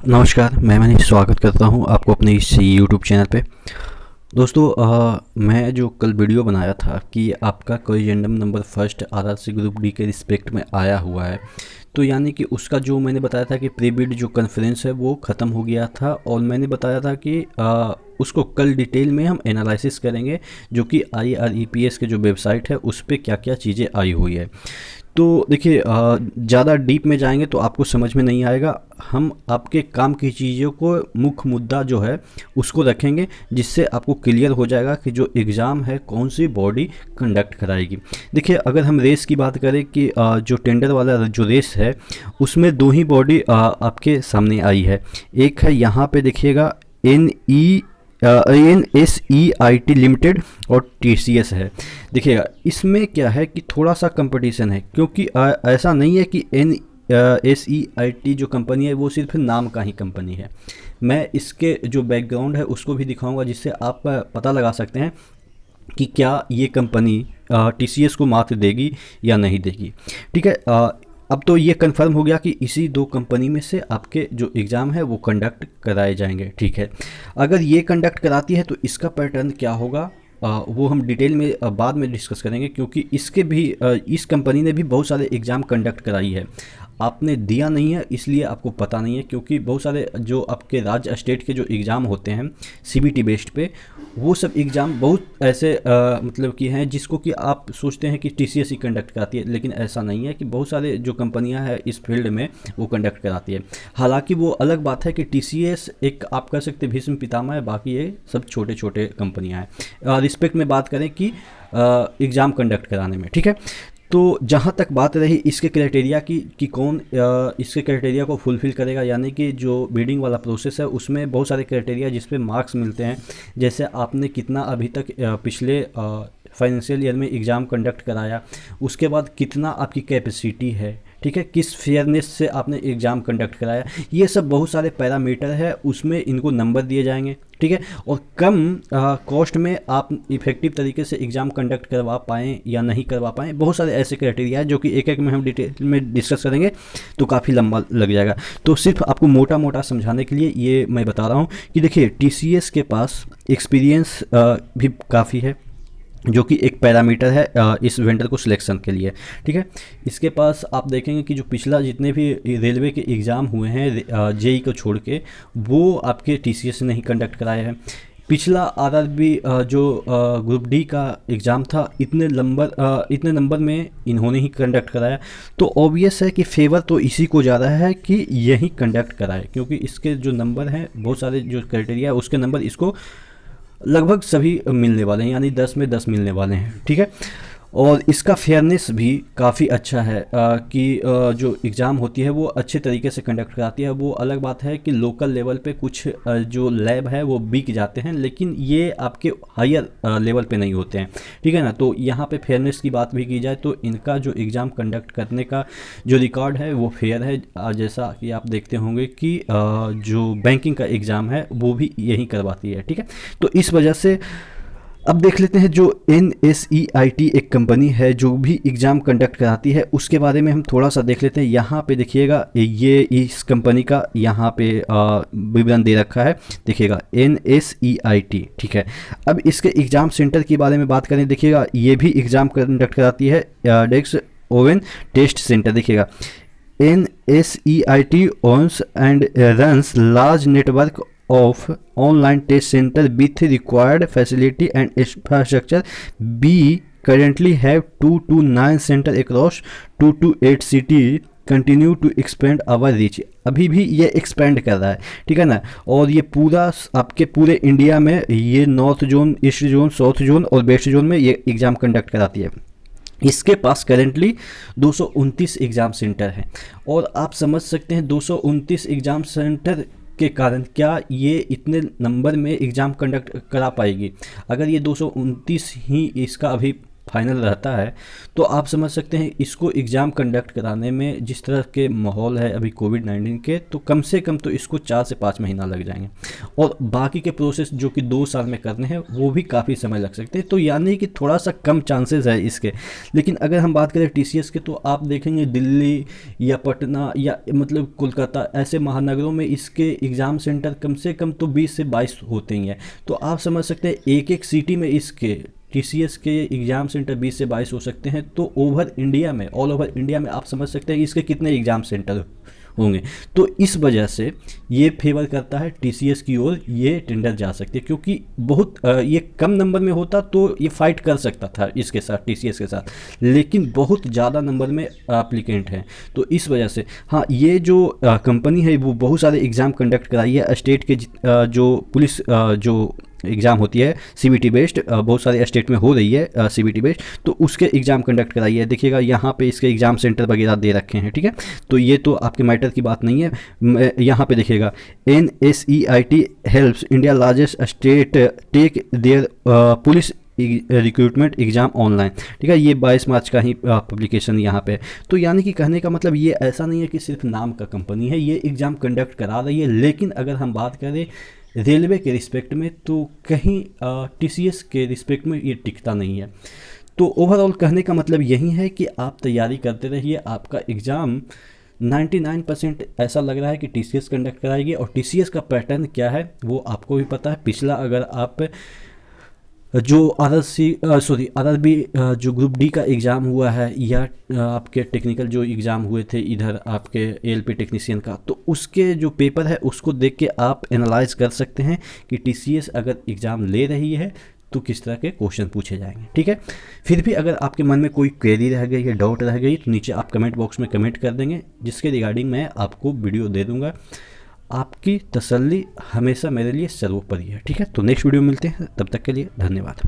नमस्कार, मैं मनीष स्वागत करता हूं आपको अपने इस यूट्यूब चैनल पे। दोस्तों, मैं जो कल वीडियो बनाया था कि आपका कोई random number first RRC group D के रिस्पेक्ट में आया हुआ है, तो यानी कि उसका जो मैंने बताया था कि प्री बिड जो कॉन्फ्रेंस है वो ख़त्म हो गया था और मैंने बताया था कि उसको कल डिटेल में हम एनालिसिस करेंगे, जो कि IREPS के जो वेबसाइट है उस पे क्या क्या चीज़ें आई हुई है। तो देखिए, ज़्यादा डीप में जाएंगे तो आपको समझ में नहीं आएगा। हम आपके काम की चीज़ों को मुख्य मुद्दा जो है उसको रखेंगे, जिससे आपको क्लियर हो जाएगा कि जो एग्ज़ाम है कौन सी बॉडी कंडक्ट कराएगी। देखिए, अगर हम रेस की बात करें कि जो टेंडर वाला जो रेस है उसमें दो ही बॉडी आपके सामने आई है। एक है यहाँ पे देखिएगा NSEIT लिमिटेड और TCS है। देखिएगा, इसमें क्या है कि थोड़ा सा कंपटीशन है, क्योंकि ऐसा नहीं है कि NSEIT जो कंपनी है वो सिर्फ नाम का ही कंपनी है। मैं इसके जो बैकग्राउंड है उसको भी दिखाऊंगा, जिससे आप पता लगा सकते हैं कि क्या ये कंपनी TCS को मात देगी या नहीं देगी। ठीक है, अब तो ये कंफर्म हो गया कि इसी दो कंपनी में से आपके जो एग्ज़ाम है वो कंडक्ट कराए जाएंगे। ठीक है, अगर ये कंडक्ट कराती है तो इसका पैटर्न क्या होगा वो हम डिटेल में बाद में डिस्कस करेंगे, क्योंकि इसके भी इस कंपनी ने भी बहुत सारे एग्ज़ाम कंडक्ट कराई है। आपने दिया नहीं है इसलिए आपको पता नहीं है, क्योंकि बहुत सारे जो आपके राज्य स्टेट के जो एग्ज़ाम होते हैं CBT बेस्ड पे, वो सब एग्ज़ाम बहुत ऐसे मतलब कि हैं जिसको कि आप सोचते हैं कि TCS ही कंडक्ट कराती है, लेकिन ऐसा नहीं है कि बहुत सारे जो कंपनियां हैं इस फील्ड में वो कंडक्ट कराती है। हालांकि वो अलग बात है कि TCS एक आप कह सकते भीष्म पितामह है, बाकी ये सब छोटे छोटे कंपनियां हैं रिस्पेक्ट में बात करें कि एग्ज़ाम कंडक्ट कराने में। ठीक है, तो जहाँ तक बात रही इसके क्राइटेरिया की कि कौन इसके क्राइटेरिया को फुलफ़िल करेगा, यानी कि जो बिडिंग वाला प्रोसेस है उसमें बहुत सारे क्राइटेरिया जिस पे मार्क्स मिलते हैं। जैसे आपने कितना अभी तक पिछले फाइनेंशियल ईयर में एग्ज़ाम कंडक्ट कराया, उसके बाद कितना आपकी कैपेसिटी है, ठीक है, किस फेयरनेस से आपने एग्ज़ाम कंडक्ट कराया, ये सब बहुत सारे पैरामीटर है, उसमें इनको नंबर दिए जाएंगे। ठीक है, और कम कॉस्ट में आप इफ़ेक्टिव तरीके से एग्ज़ाम कंडक्ट करवा पाएँ या नहीं करवा पाएँ, बहुत सारे ऐसे क्राइटेरिया है जो कि एक एक में हम डिटेल में डिस्कस करेंगे तो काफ़ी लंबा लग जाएगा। तो सिर्फ आपको मोटा मोटा समझाने के लिए ये मैं बता रहा हूँ कि देखिए, TCS के पास एक्सपीरियंस भी काफ़ी है, जो कि एक पैरामीटर है इस वेंडर को सिलेक्शन के लिए। ठीक है, इसके पास आप देखेंगे कि जो पिछला जितने भी रेलवे के एग्ज़ाम हुए हैं JEE को छोड़ के, वो आपके TCS ने ही कंडक्ट कराए हैं। पिछला RRB जो ग्रुप डी का एग्ज़ाम था, इतने नंबर में इन्होंने ही कंडक्ट कराया। तो ऑब्वियस है कि फेवर तो इसी को जा रहा है कि यही कंडक्ट कराए, क्योंकि इसके जो नंबर हैं, बहुत सारे जो क्राइटेरिया है उसके नंबर इसको लगभग सभी मिलने वाले हैं, यानी 10 में 10 मिलने वाले हैं। ठीक है, और इसका फेयरनेस भी काफ़ी अच्छा है कि जो एग्ज़ाम होती है वो अच्छे तरीके से कंडक्ट कराती है। वो अलग बात है कि लोकल लेवल पे कुछ जो लैब है वो बिक जाते हैं, लेकिन ये आपके हायर लेवल पे नहीं होते हैं। ठीक है ना, तो यहाँ पे फेयरनेस की बात भी की जाए तो इनका जो एग्ज़ाम कंडक्ट करने का जो रिकॉर्ड है वो फेयर है। जैसा कि आप देखते होंगे कि जो बैंकिंग का एग्ज़ाम है वो भी यही करवाती है। ठीक है, तो इस वजह से अब देख लेते हैं जो NSEIT एक कंपनी है जो भी एग्ज़ाम कंडक्ट कराती है, उसके बारे में हम थोड़ा सा देख लेते हैं। यहाँ पे देखिएगा, ये इस कंपनी का यहाँ पे विवरण दे रखा है, देखिएगा NSEIT। ठीक है, अब इसके एग्ज़ाम सेंटर के बारे में बात करें, देखिएगा ये भी एग्ज़ाम कंडक्ट कराती है, डेक्स ओवन टेस्ट सेंटर। देखिएगा, NSEIT owns and runs large network of online test center with required facility and infrastructure. We currently have 2 to 9 center across 2 to 8 city. Continue to expand our reach, अभी भी ये expand कर रहा है। ठीक है ना, और ये पूरा आपके पूरे इंडिया में ये north zone, east zone, south zone और वेस्ट जोन में ये एग्ज़ाम कंडक्ट कराती है। इसके पास करेंटली 229 एग्ज़ाम सेंटर हैं, और आप समझ सकते हैं 229 एग्ज़ाम सेंटर के कारण क्या ये इतने नंबर में एग्ज़ाम कंडक्ट करा पाएगी। अगर ये 229 ही इसका अभी फाइनल रहता है तो आप समझ सकते हैं इसको एग्ज़ाम कंडक्ट कराने में जिस तरह के माहौल है अभी कोविड-19 के, तो कम से कम तो इसको 4 से 5 महीना लग जाएंगे और बाकी के प्रोसेस जो कि 2 साल में करने हैं वो भी काफ़ी समय लग सकते हैं। तो यानी कि थोड़ा सा कम चांसेस है इसके। लेकिन अगर हम बात करें टीसीएस के, तो आप देखेंगे दिल्ली या पटना या मतलब कोलकाता ऐसे महानगरों में इसके एग्ज़ाम सेंटर कम से कम तो 20 से 22 होते ही हैं। तो आप समझ सकते हैं एक एक सिटी में इसके टीसीएस के एग्ज़ाम सेंटर 20 से 22 हो सकते हैं। तो ओवर इंडिया में, ऑल ओवर इंडिया में आप समझ सकते हैं कि इसके कितने एग्ज़ाम सेंटर होंगे। तो इस वजह से ये फेवर करता है टीसीएस की ओर, ये टेंडर जा सकते हैं, क्योंकि बहुत ये कम नंबर में होता तो ये फाइट कर सकता था इसके साथ, टीसीएस के साथ, लेकिन बहुत ज़्यादा नंबर में एप्लीकेंट हैं। तो इस वजह से हाँ, ये जो कंपनी है वो बहुत सारे एग्ज़ाम कंडक्ट कराई है स्टेट के जो पुलिस जो एग्ज़ाम होती है सीबीटी बेस्ड, बहुत सारे स्टेट में हो रही है सीबीटी बेस्ड, तो उसके एग्ज़ाम कंडक्ट कराई है। देखिएगा यहाँ पे इसके एग्ज़ाम सेंटर वगैरह दे रखे हैं, ठीक है। तो ये तो आपके मैटर की बात नहीं है। यहाँ पे देखिएगा NSEIT helps India largest state take their police recruitment exam online, ठीक है। ये 22 मार्च का ही पब्लिकेशन यहाँ पे। तो यानी कि कहने का मतलब ये ऐसा नहीं है कि सिर्फ नाम का कंपनी है, ये एग्ज़ाम कंडक्ट करा रही है। लेकिन अगर हम बात करें रेलवे के रिस्पेक्ट में तो कहीं टीसीएस के रिस्पेक्ट में ये टिकता नहीं है। तो ओवरऑल कहने का मतलब यही है कि आप तैयारी करते रहिए, आपका एग्ज़ाम 99% ऐसा लग रहा है कि टीसीएस कंडक्ट कराएगी। और टीसीएस का पैटर्न क्या है वो आपको भी पता है। पिछला अगर आप जो आरआरबी जो ग्रुप डी का एग्ज़ाम हुआ है या आपके टेक्निकल जो एग्ज़ाम हुए थे इधर आपके एएलपी टेक्नीशियन का, तो उसके जो पेपर है उसको देख के आप एनालाइज कर सकते हैं कि टीसीएस अगर एग्ज़ाम ले रही है तो किस तरह के क्वेश्चन पूछे जाएंगे, ठीक है। फिर भी अगर आपके मन में कोई क्वेरी रह गई या डाउट रह गई तो नीचे आप कमेंट बॉक्स में कमेंट कर देंगे, जिसके रिगार्डिंग मैं आपको वीडियो दे दूँगा। आपकी तसल्ली हमेशा मेरे लिए सर्वोपरि है, ठीक है। तो नेक्स्ट वीडियो मिलते हैं, तब तक के लिए धन्यवाद।